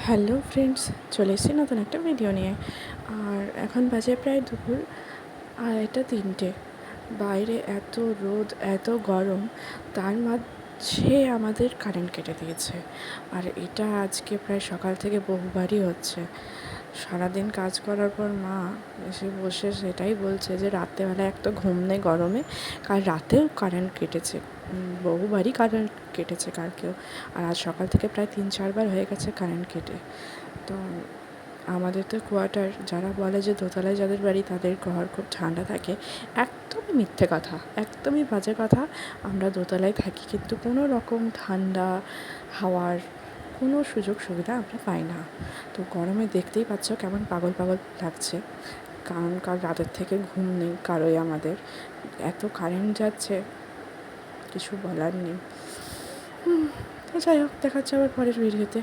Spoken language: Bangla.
হ্যালো ফ্রেন্ডস, চলে এসেছি নতুন একটা ভিডিও নিয়ে। আর এখন বাজে প্রায় দুপুর 2:30। বাইরে এত রোদ, এত গরম, তার মাঝে আমাদের কারেন্ট কেটে দিয়েছে। আর এটা আজকে প্রায় সকাল থেকে বহুবারই হচ্ছে। সারাদিন কাজ করার পর মা এসে বসে সেটাই বলছে যে রাত্রেবেলা এক তো ঘুম নেই গরমে, কাল রাতেও কারেন্ট কেটেছে, বহুবারই কারেন্ট কেটেছে কালকেও। আর আজ সকাল থেকে প্রায় 3-4 বার হয়ে গেছে কারেন্ট কেটে। তো আমাদের তো কোয়ার্টার, যারা বলে যে দোতলায় যাদের বাড়ি তাদের ঘর খুব ঠান্ডা থাকে, একদমই মিথ্যে কথা, একদমই বাজে কথা। আমরা দোতলায় থাকি কিন্তু কোনো রকম ঠান্ডা হাওয়ার কোনো সুযোগ সুবিধা আমরা পাই না। তো গরমে দেখতেই পাচ্ছ কেমন পাগল পাগল লাগছে, কারণ কাল রাতের থেকে ঘুম নেই কারোই আমাদের। এত কারেন্ট যাচ্ছে, কিছু বলার নেই। তো যাই হোক, দেখা হচ্ছে আবার পরের ভিডিওতে।